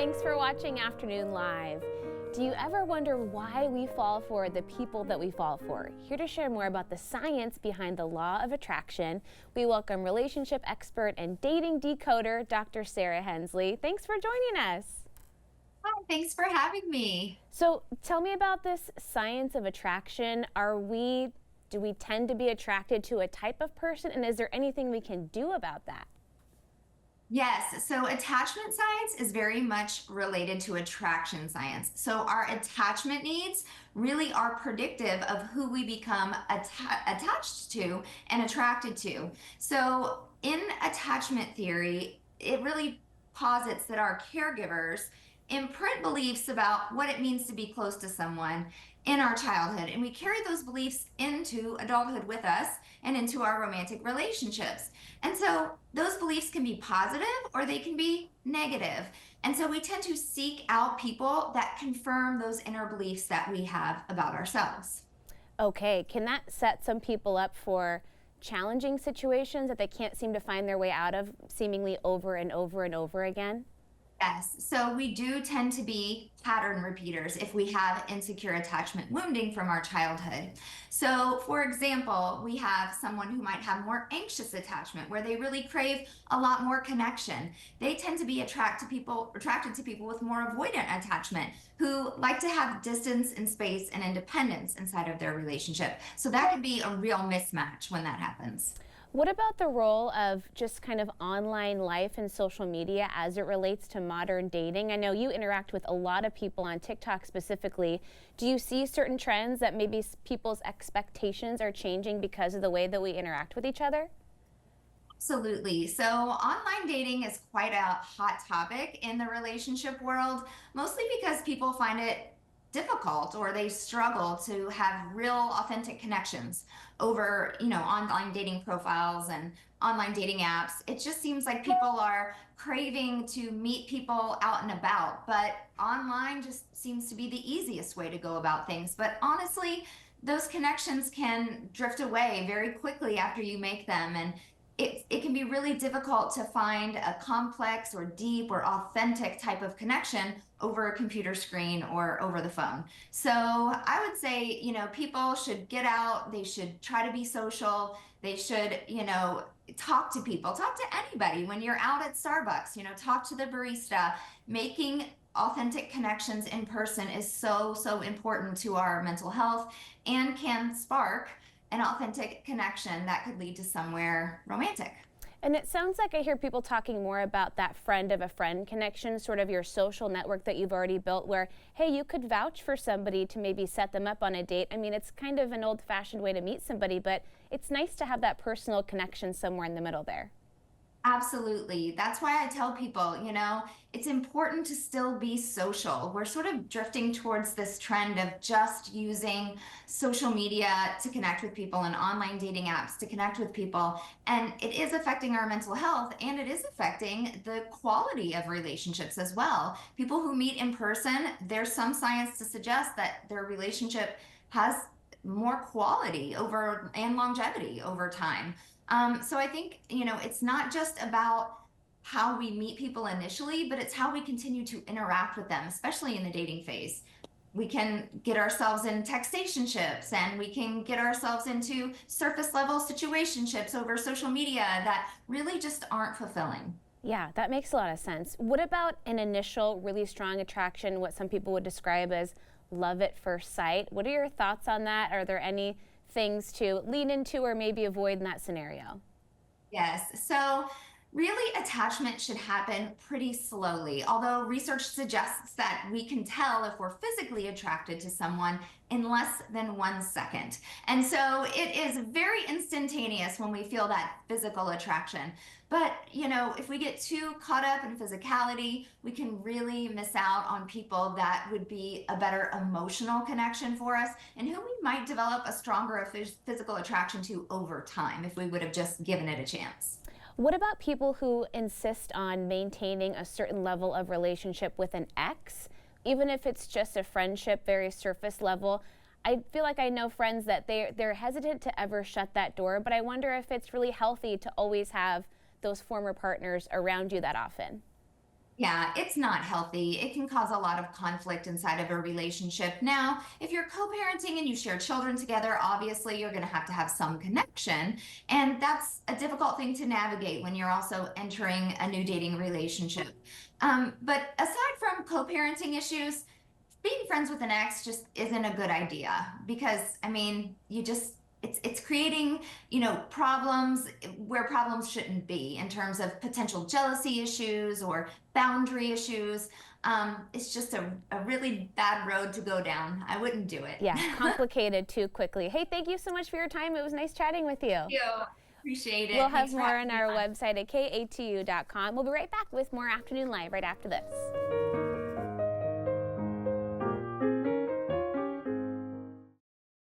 Thanks for watching Afternoon Live. Do you ever wonder why we fall for the people that we fall for? Here to share more about the science behind the law of attraction, we welcome relationship expert and dating decoder, Dr. Sarah Hensley. Thanks for joining us. Hi, thanks for having me. So tell me about this science of attraction. Do we tend to be attracted to a type of person, and is there anything we can do about that? Yes, so attachment science is very much related to attraction science. So our attachment needs really are predictive of who we become attached to and attracted to. So in attachment theory, it really posits that our caregivers imprint beliefs about what it means to be close to someone in our childhood, and we carry those beliefs into adulthood with us and into our romantic relationships. And so those beliefs can be positive or they can be negative. And so we tend to seek out people that confirm those inner beliefs that we have about ourselves. Okay, can that set some people up for challenging situations that they can't seem to find their way out of seemingly over and over and over again? Yes, so we do tend to be pattern repeaters if we have insecure attachment wounding from our childhood. So, for example, we have someone who might have more anxious attachment where they really crave a lot more connection. They tend to be attracted to people with more avoidant attachment who like to have distance and space and independence inside of their relationship. So that could be a real mismatch when that happens. What about the role of just kind of online life and social media as it relates to modern dating? I know you interact with a lot of people on TikTok specifically. Do you see certain trends that maybe people's expectations are changing because of the way that we interact with each other? Absolutely. So, online dating is quite a hot topic in the relationship world, mostly because people find it difficult or they struggle to have real authentic connections over, online dating profiles and online dating apps. It just seems like people are craving to meet people out and about, but online just seems to be the easiest way to go about things. But honestly, those connections can drift away very quickly after you make them, and it can be really difficult to find a complex or deep or authentic type of connection over a computer screen or over the phone. So I would say, people should get out, they should try to be social, they should, talk to people, talk to anybody when you're out at Starbucks, talk to the barista. Making authentic connections in person is so, so important to our mental health and can spark an authentic connection that could lead to somewhere romantic. And it sounds like I hear people talking more about that friend of a friend connection, sort of your social network that you've already built where, hey, you could vouch for somebody to maybe set them up on a date. I mean, it's kind of an old-fashioned way to meet somebody, but it's nice to have that personal connection somewhere in the middle there. Absolutely. That's why I tell people, it's important to still be social. We're sort of drifting towards this trend of just using social media to connect with people and online dating apps to connect with people. And it is affecting our mental health and it is affecting the quality of relationships as well. People who meet in person, there's some science to suggest that their relationship has more quality over and longevity over time. So I think, it's not just about how we meet people initially, but it's how we continue to interact with them, especially in the dating phase. We can get ourselves in textationships and we can get ourselves into surface level situationships over social media that really just aren't fulfilling. Yeah, that makes a lot of sense. What about an initial really strong attraction, what some people would describe as love at first sight? What are your thoughts on that? Are there any things to lean into or maybe avoid in that scenario? Yes. So really attachment should happen pretty slowly, although research suggests that we can tell if we're physically attracted to someone in less than 1 second. And so it is very instantaneous when we feel that physical attraction. But, if we get too caught up in physicality, we can really miss out on people that would be a better emotional connection for us and who we might develop a stronger physical attraction to over time if we would have just given it a chance. What about people who insist on maintaining a certain level of relationship with an ex, even if it's just a friendship, very surface level? I feel like I know friends that they're hesitant to ever shut that door, but I wonder if it's really healthy to always have those former partners around you that often. Yeah, it's not healthy. It can cause a lot of conflict inside of a relationship. Now, if you're co-parenting and you share children together, obviously you're going to have some connection. And that's a difficult thing to navigate when you're also entering a new dating relationship. But aside from co-parenting issues, being friends with an ex just isn't a good idea because I mean, it's creating, problems where problems shouldn't be in terms of potential jealousy issues or boundary issues. It's just a really bad road to go down. I wouldn't do it. Yeah, complicated too quickly. Hey, thank you so much for your time. It was nice chatting with you. You appreciate We'll it. have Thanks for more having on me our on. website at katu.com. We'll be right back with more Afternoon Live right after this.